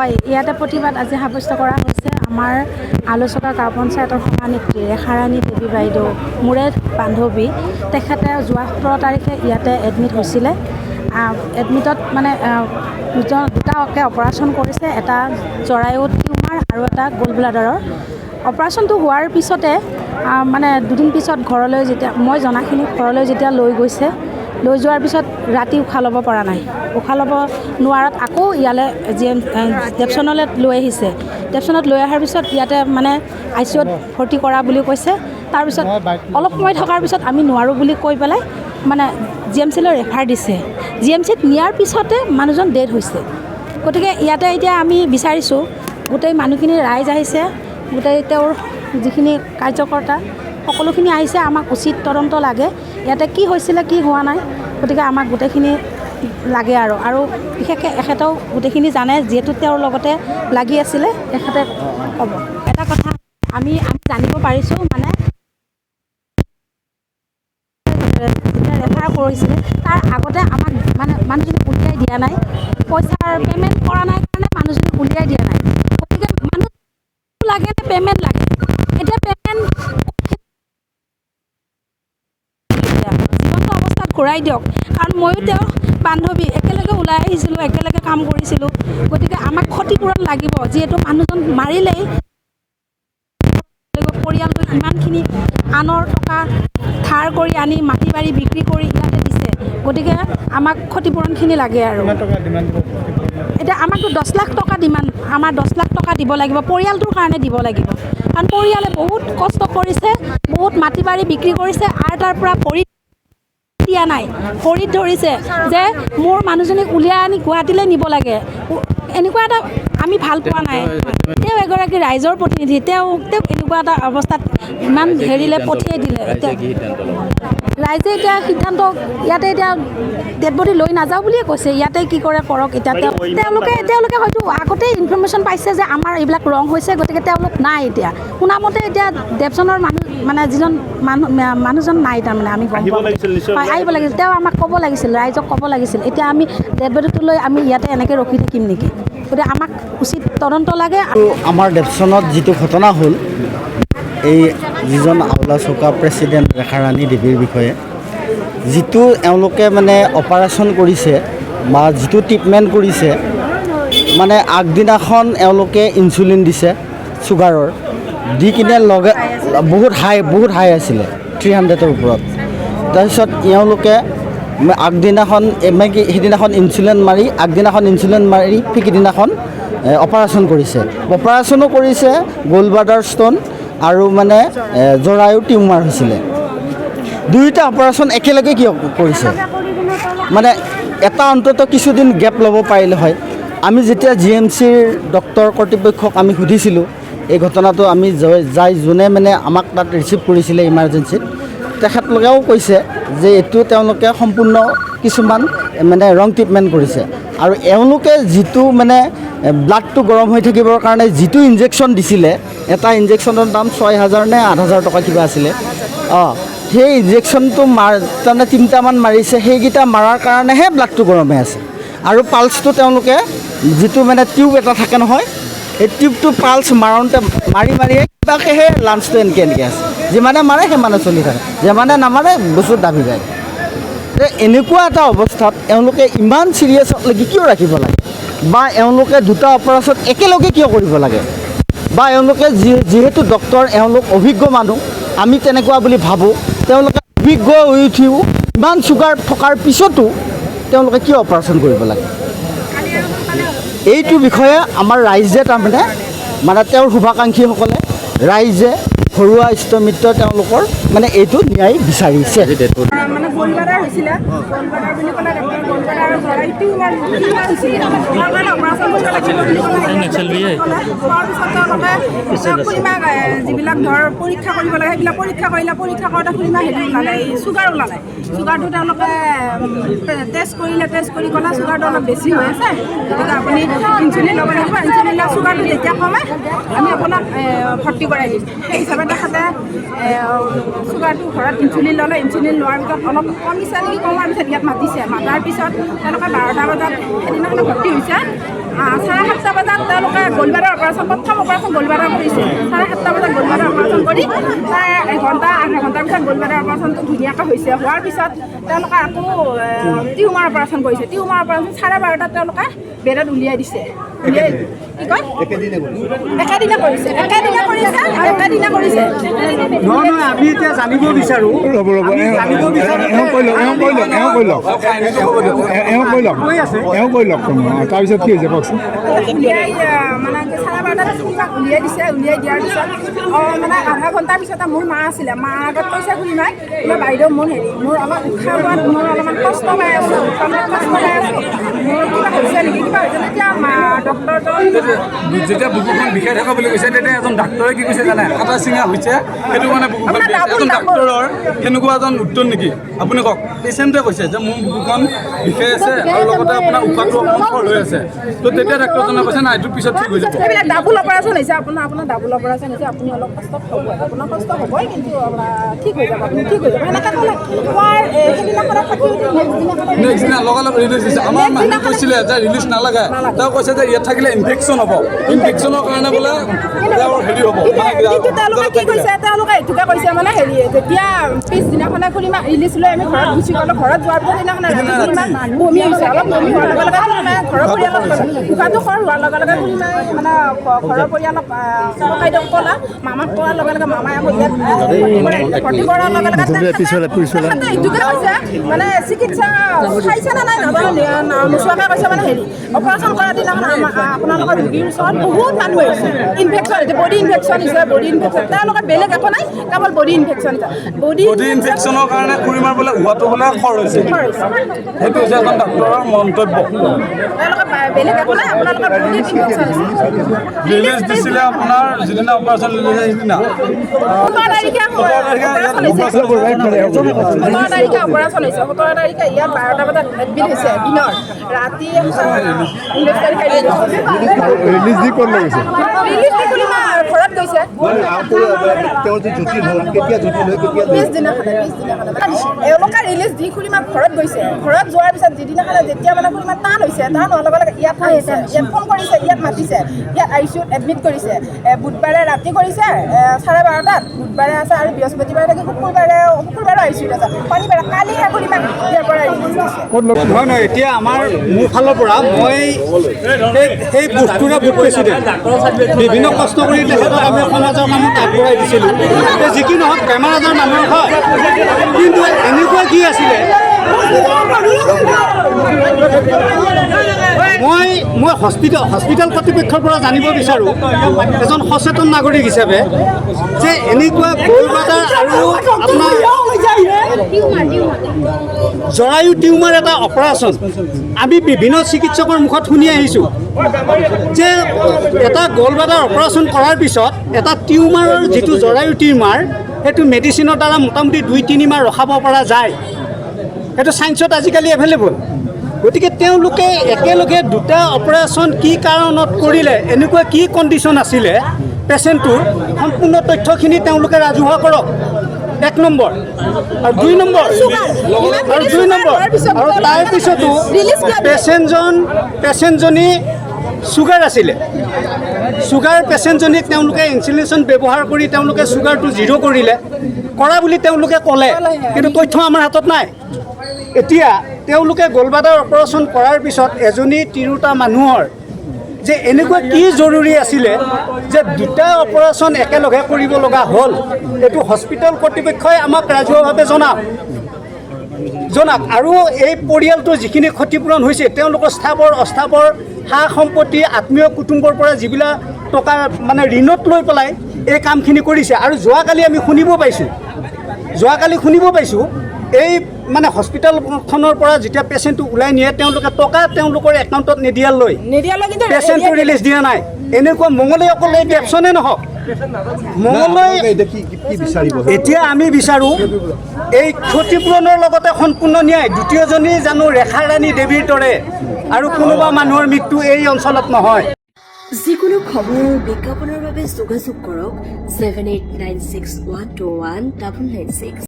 হয়, ইয়াতে প্ৰতিবাদ আজি সাব্যস্ত কৰা হৈছে। আমাৰ আলোচকা গাঁও পঞ্চায়তৰ সভানেত্ৰী ৰেখাৰাণী দেৱী বাইদেউ, মোৰে বান্ধৱী, তেখেতে যোৱা 17 তাৰিখে ইয়াতে এডমিট হৈছিলে। এডমিটত মানে দুটাকে অপাৰেশ্যন কৰিছে, এটা জৰায়ু টিউমাৰ আৰু এটা গল ব্লাডাৰৰ। অপাৰেশ্যনটো হোৱাৰ পিছতে মানে দুদিন পিছত ঘৰলৈ যেতিয়া মই জনাখিনি ঘৰলৈ যেতিয়া লৈ যোৱাৰ পিছত ৰাতি উশাহ ল'ব পৰা নাই। উশাহ ল'ব নোৱাৰাত আকৌ ইয়ালৈ ডেপচনলৈ লৈ আহিছে। ডেপচনত লৈ অহাৰ পিছত ইয়াতে মানে ICUত ভৰ্তি কৰা বুলি কৈছে। তাৰপিছত অলপ সময় থকাৰ পিছত আমি নোৱাৰোঁ বুলি কৈ পেলাই মানে GMCলৈ ৰেফাৰ দিছে। GMCত নিয়াৰ পিছতে মানুহজন ডেড হৈছে। গতিকে ইয়াতে এতিয়া আমি বিচাৰিছোঁ, গোটেই মানুহখিনি ৰাইজ আহিছে, গোটেই তেওঁৰ যিখিনি কাৰ্যকৰ্তা সকলোখিনি আহিছে। আমাক উচিত তদন্ত লাগে, ইয়াতে কি হৈছিলে কি হোৱা নাই। গতিকে আমাক গোটেইখিনি লাগে আৰু বিশেষকৈ এখেতেও গোটেইখিনি জানে, যিহেতু তেওঁৰ লগতে লাগি আছিলে। এখেতে ক'ব এটা কথা আমি জানিব পাৰিছোঁ, মানে যেতিয়া ৰেফাৰ কৰিছিলে তাৰ আগতে আমাক মানে মানুহজনীক উলিয়াই দিয়া নাই, পইচাৰ পে'মেণ্ট কৰা নাই কাৰণে মানুহজনীক উলিয়াই দিয়া নাই। গতিকে মানুহ লাগে নে পে'মেণ্ট লাগে? এতিয়া পে'মেণ্ট জীৱন্ত অৱস্থাত ঘূৰাই দিয়ক, কাৰণ ময়ো তেওঁ বান্ধৱী, একেলগে ওলাই আহিছিলোঁ, একেলগে কাম কৰিছিলোঁ। গতিকে আমাক ক্ষতিপূৰণ লাগিব, যিহেতু মানুহজন মাৰিলেই, পৰিয়ালটো ইমানখিনি আনৰ টকা ধাৰ কৰি আনি মাটি বাৰী বিক্ৰী কৰি ইয়াতে দিছে। গতিকে আমাক ক্ষতিপূৰণখিনি লাগে। আৰু এতিয়া আমাকতো 10 লাখ টকা ডিমাণ্ড, আমাৰ 10 লাখ টকা দিব লাগিব, পৰিয়ালটোৰ কাৰণে দিব লাগিব। কাৰণ পৰিয়ালে বহুত কষ্ট কৰিছে, বহুত মাটি বাৰী বিক্ৰী কৰিছে, আৰু তাৰ পৰা ভৰি দিয়া নাই, ভৰিত ধৰিছে যে মোৰ মানুহজনীক উলিয়াই আনি গুৱাহাটীলৈ নিব লাগে। এনেকুৱা এটা আমি ভাল পোৱা নাই। তেওঁ এগৰাকী ৰাইজৰ প্ৰতিনিধি, তেওঁ এনেকুৱা এটা অৱস্থাত ইমান হেৰিলে পঠিয়াই দিলে। ৰাইজে এতিয়া সিদ্ধান্ত, ইয়াতে এতিয়া ডেড বডি লৈ নাযাওঁ বুলিয়ে কৈছে। ইয়াতে কি কৰে কৰক। এতিয়া তেওঁলোকে হয়তো আগতেই ইনফৰমেশ্যন পাইছে যে আমাৰ এইবিলাক ৰং হৈছে, গতিকে তেওঁলোক নাই। এতিয়া শুনামতে এতিয়া ডেপচনৰ মানুহ মানে যিজন মানুহজন নাই, তাৰমানে আমি গম পাওঁ। আহিব লাগিছিল, তেওঁ আমাক ক'ব লাগিছিল, ৰাইজক ক'ব লাগিছিল। এতিয়া আমি ডেড বডিটো লৈ আমি ইয়াতে এনেকৈ ৰখি থাকিম নেকি? গতিকে আমাক উচিত তদন্ত লাগে। আৰু আমাৰ ডেপচনত যিটো ঘটনা হ'ল, এই যিজন আওলাচকা প্ৰেচিডেণ্ট ৰেখাৰাণী দেৱীৰ বিষয়ে যিটো এওঁলোকে মানে অপাৰেশ্যন কৰিছে বা যিটো ট্ৰিটমেণ্ট কৰিছে, মানে আগদিনাখন এওঁলোকে ইনচুলিন দিছে চুগাৰৰ, দি কিনে বহুত হাই আছিলে 300ৰ ওপৰত। তাৰপিছত এওঁলোকে আগদিনাখন সেইদিনাখন ইনচুলিন মাৰি সিদিনাখন অপাৰেশ্যন কৰিছে। অপাৰেশ্যনো কৰিছে গল ব্লাডাৰ ষ্ট'ন আৰু মানে জৰায়ু টিউমাৰ হৈছিলে। দুয়োটা অপাৰেশ্যন একেলগে কিয় কৰিছে? মানে এটা অন্তত কিছুদিন গেপ ল'ব পাৰিলে হয়। আমি যেতিয়া GMCৰ ডক্তৰ কৰ্তৃপক্ষক আমি সুধিছিলোঁ এই ঘটনাটো, আমি যোনে মানে আমাক তাত ৰিচিভ কৰিছিলে ইমাৰ্জেঞ্চিত, তেখেতলোকেও কৈছে যে এইটো তেওঁলোকে সম্পূৰ্ণ কিছুমান মানে ৰং ট্ৰিটমেণ্ট কৰিছে। আৰু এওঁলোকে যিটো মানে ব্লাডটো গৰম হৈ থাকিবৰ কাৰণে যিটো ইনজেকশ্যন দিছিলে, এটা ইনজেকশ্যনৰ দাম 6,000 নে 8,000 টকা কিবা আছিলে। সেই ইনজেকশ্যনটো তাৰমানে 3টামান মাৰিছে, সেইকেইটা মাৰাৰ কাৰণেহে ব্লাডটো গৰম হৈ আছে। আৰু পালচটো তেওঁলোকে যিটো মানে টিউব এটা থাকে নহয়, সেই টিউবটো পালচ মাৰোঁতে মাৰিয়ে কিবাকেহে লাঞ্চটো এনেকৈ আছে। যিমানে মাৰে সিমানে চলি থাকে, যিমানে নামাৰে বস্তু দাবি যায়। এনেকুৱা এটা অৱস্থাত এওঁলোকে ইমান চিৰিয়াছলৈকে কিয় ৰাখিব লাগে? বা এওঁলোকে দুটা অপাৰেশ্যন একেলগে কিয় কৰিব লাগে? বা এওঁলোকে যিহেতু ডক্তৰ, এওঁলোক অভিজ্ঞ মানুহ, আমি তেনেকুৱা বুলি ভাবোঁ। তেওঁলোকে অভিজ্ঞ হৈ উঠিও ইমান চুগাৰ থকাৰ পিছতো তেওঁলোকে কিয় অপাৰেশ্যন কৰিব লাগে? এইটো বিষয়ে আমাৰ ৰাইজে তাৰমানে মানে তেওঁৰ শুভাকাংক্ষীসকলে, ৰাইজে, ঘৰুৱা ইষ্টমিত্ৰ তেওঁলোকৰ মানে এইটো ন্যায় বিচাৰিছে। মানে গলব্লাডাৰ হৈছিলে, গলব্লাডাৰ বুলি ক'লে গলব্লাডাৰ আৰু জৰায়ু টিউমাৰ হৈছিলে। তাৰ কাৰণে অপাৰেশ্যন কৰিব লাগিব বুলি ক'লে খুৰীমাক যিবিলাক ধৰ পৰীক্ষা কৰিব লাগে সেইবিলাক পৰীক্ষা কৰিলে, পৰীক্ষা কৰোঁতে খুৰীমাক হেৰি ওলালে, চুগাৰ ওলালে। চুগাৰটো তেওঁলোকে টেষ্ট কৰি ক'লে চুগাৰটো অলপ বেছি হৈ আছে, গতিকে আপুনি ইনচুলিন ল'ব লাগিব। ইনচুলিন লৈ চুগাৰটো যেতিয়া কমে আমি আপোনাক ভৰ্তি কৰাই দিম। সেই হিচাপে তেখেতে চুগাৰটো ঘৰত ইনচুলিন ল'লে। ইনচুলিন লোৱাৰ পিছত অলপ কমিছে নেকি, কমাৰ পিছত ইয়াত মাতিছে। মাতাৰ পিছত তেওঁলোকে 12টা বজাত সেইদিনাখনে ভৰ্তি হৈছে। 7:30 বজাত তেওঁলোকে গলবাৰৰ অপাৰেশ্যন প্ৰথম অপাৰেশ্যন গলবাৰৰ কৰিছে 7:30 বজাত গলবাৰৰ অপাৰেশ্যন কৰি প্ৰায় আধা ঘণ্টাৰ পিছত গলবাৰৰ অপাৰেশ্যনটো ধুনীয়াকৈ হৈছে হোৱাৰ পিছত তেওঁলোকে আকৌ টিউমাৰ অপাৰেশ্যন কৰিছে টিউমাৰ অপাৰেশ্যন 12:30 তেওঁলোকে বেডত উলিয়াই দিছে কি কয় একেদিনে কৰিছে নহয় আমি এতিয়া জানিব বিচাৰোঁ তাৰপিছত কি হৈছে কওকচোন মানে 12:30 উলিয়াই দিছে উলিয়াই দিয়াৰ পিছত মানে আধা ঘণ্টাৰ পিছতে মোৰ মা আছিলে মাৰ আগত কৈছে খুলি নাই বোলে বাইদেউ মোৰ অলপ উশাহ লোৱাত মোৰ অলপমান কষ্ট পাই আছোঁ মোৰ কিবা হৈছে নেকি কিবা হৈছে তেতিয়া ডক্টৰজন যেতিয়া বুকুখন বিষাই থকা বুলি কৈছে তেতিয়া এজন ডাক্তৰে কি কৈছে জানে কাটা চিঙা হৈছে সেইটো মানে বুকুখন এজন ডাক্তৰৰ সেনেকুৱা এজন উত্তৰ নেকি আপুনি কওক পেচেণ্টে কৈছে যে মোৰ বুকুখন বিষাই আছে আৰু লগতে আপোনাৰ উশাহটো অকণমান খৰ হৈ আছে তো তেতিয়া ডাক্তৰজনে কৈছে না এইটো পিছত ঠিক হৈ যাব এইবিলাক ডাবুল অপাৰেশ্যন হৈছে আপোনাৰ ডাবুল অপাৰেশ্যন হৈছে আপুনি অলপ কষ্ট হ'ব আপোনাৰ কষ্ট হ'বই কিন্তু ঠিক হৈ যাব আপুনি ঠিক হৈ যাব সেনেকৈ ক'লে কোৱাৰ সেইদিনাখনত থাকি নেক্সট দিনা লগালগ ৰিলিজ দিছে আমাৰ মানুহে কৈছিলে যে ৰিলিজ নালাগে তেওঁ কৈছে যে ইয়াত থাকিলে ইনফেকশ্যন হ'ব ইনফেকশ্যনৰ কাৰণে বোলে তেওঁৰ হেৰি হ'ব কিন্তু তেওঁলোকে কি কৈছে তেওঁলোকে এইটোকে কৈছে মানে হেৰি যেতিয়া পিছদিনাখনে খুলিমা ৰিলিজ লৈ আমি ঘৰত গুচি গ'লোঁ ঘৰত যোৱাৰ পিছত সেইদিনাখনে বমি হৈছে অলপ বমি হোৱাৰ লগে লগে ঘৰৰ পৰিয়ালক উশাহটো খৰ হোৱাৰ লগে লগে খুলিমাই মানে ঘৰৰ পৰিয়ালক ককাইদেউক ক'লা মামাক কোৱাৰ লগে লগে মামাই আকৌ ইয়াত ভৰ্তি কৰাৰ লগে লগে এইটোকে কৈছে মানে চিকিৎসা খাইছে নে নাই নাজানো নোচোৱাকৈ কৈছে মানে হেৰি অপাৰেশ্যন কৰাৰ দিনাখন আপোনালোকৰ ৰোগীৰ ওচৰত বহুত মানুহ আহিছে ইনফেকশ্যন হৈছে বডি ইনফেকশ্যন হৈছে বডি ইনফেকশ্যন তেওঁলোকৰ বেলেগ একো নাই কেৱল বডি ইনফেকশ্যন বডি ইনফেকশ্যনৰ কাৰণে খুৰীমাৰ বোলে হোৱাটো বোলে খৰ হৈছে সেইটো হৈছে এজন ডাক্তৰৰ মন্তব্য তেওঁলোকৰ বেলেগ একো নাই আপোনালোকৰ বডি ইনফেকশ্যন হৈছে ৰিলিজ দিছিলে আপোনাৰ যিদিনা অপাৰেশ্যন ৰিলিজ সেইদিনা 17 তাৰিখে অপাৰেশ্যন হৈছে 17 তাৰিখে ইয়াত 12টা বজাত এডমিট হৈছে দিনৰ ৰাতি 19 তাৰিখে ৰিলিজ দি ক'ত লৈ গৈছে ৰিলিজ দি খুলিমা ঘৰত গৈছে পিছদিনাখনে এওঁলোকে ৰিলিজ দি খুলিমা ঘৰত গৈছে ঘৰত যোৱাৰ পিছত যিদিনাখনে যেতিয়া মানে খুলিমা টান হৈছে টান হোৱাৰ লগে লগে ইয়াত আহিছে ইয়াত ফোন কৰিছে ইয়াত মাতিছে ইয়াত ICUত এডমিট কৰিছে বুধবাৰে ৰাতি কৰিছে 12:30 বুধবাৰে আছে আৰু বৃহস্পতিবাৰে থাকি শুকুৰবাৰে ICUত আছে শনিবাৰে কালিহে খুলিমা ইয়াৰ পৰা ৰিলিজ দিছে নহয় নহয় এতিয়া আমাৰ মোৰ ফালৰ পৰা মই সেই বস্তুৰে বুক প্ৰেচিডেণ্ট বিভিন্ন কষ্ট কৰি তেখেতক আমি সমাজৰ কামত আগবঢ়াই দিছিলোঁ যি কি নহওক বেমাৰ আজাৰ মানুহৰ হয় কিন্তু এনেকুৱা কি আছিলে মই হস্পিটেল কৰ্তৃপক্ষৰ পৰা জানিব বিচাৰোঁ এজন সচেতন নাগৰিক হিচাপে যে এনেকুৱা গলব্লাডাৰ আৰু আপোনাৰ জৰায়ু টিউমাৰ এটা অপাৰেশ্যন আমি বিভিন্ন চিকিৎসকৰ মুখত শুনি আহিছোঁ যে এটা গলব্লাডাৰ অপাৰেশ্যন কৰাৰ পিছত এটা টিউমাৰৰ যিটো জৰায়ু টিউমাৰ সেইটো মেডিচিনৰ দ্বাৰা মোটামুটি 2-3 মাহ ৰখাব পৰা যায় সেইটো ছায়েন্সত আজিকালি এভেইলেবল গতিকে তেওঁলোকে একেলগে দুটা অপাৰেশ্যন কি কাৰণত কৰিলে এনেকুৱা কি কণ্ডিশ্যন আছিলে পেচেণ্টটোৰ সম্পূৰ্ণ তথ্যখিনি তেওঁলোকে ৰাজহুৱা কৰক 1 নম্বৰ আৰু 2 নম্বৰ আৰু তাৰপিছতো পেচেণ্টজনী চুগাৰ আছিলে চুগাৰ পেচেণ্টজনীক তেওঁলোকে ইনচুলেশ্যন ব্যৱহাৰ কৰি তেওঁলোকে চুগাৰটো 0 কৰিলে কৰা বুলি তেওঁলোকে ক'লে কিন্তু তথ্য আমাৰ হাতত নাই এতিয়া তেওঁলোকে গলব্লাডাৰ অপাৰেশ্যন কৰাৰ পিছত এজনী তিৰোতা মানুহৰ যে এনেকুৱা কি জৰুৰী আছিলে যে দুটা অপাৰেশ্যন একেলগে কৰিব লগা হ'ল এইটো হস্পিটেল কৰ্তৃপক্ষই আমাক ৰাজহুৱাভাৱে জনাওক আৰু এই পৰিয়ালটোৰ যিখিনি ক্ষতিপূৰণ হৈছে তেওঁলোকৰ স্থাৱৰ অস্থাৱৰ সা সম্পত্তি আত্মীয় কুটুম্বৰ পৰা যিবিলাক টকা মানে ঋণত লৈ পেলাই এই কামখিনি কৰিছে আৰু যোৱাকালি আমি শুনিব পাইছোঁ এই মানে হস্পিটেলখনৰ পৰা যেতিয়া পেচেণ্টটো ওলাই নিয়ে তেওঁলোকে টকা তেওঁলোকৰ একাউণ্টত নিদিয়ালৈ পেচেণ্টটো ৰিলিজ দিয়া নাই এনেকুৱা মঙলদৈ অকল এই কেপশ্যনে নহওক মঙলদৈ এতিয়া আমি বিচাৰোঁ এই ক্ষতিপূৰণৰ লগতে সম্পূৰ্ণ ন্যায় দ্বিতীয়জনী জানো ৰেখা ৰাণী দেৱীৰ দৰে আৰু কোনোবা মানুহৰ মৃত্যু এই অঞ্চলত নহয় যিকোনো খবৰ বিজ্ঞাপনৰ বাবে যোগাযোগ কৰক 7896121996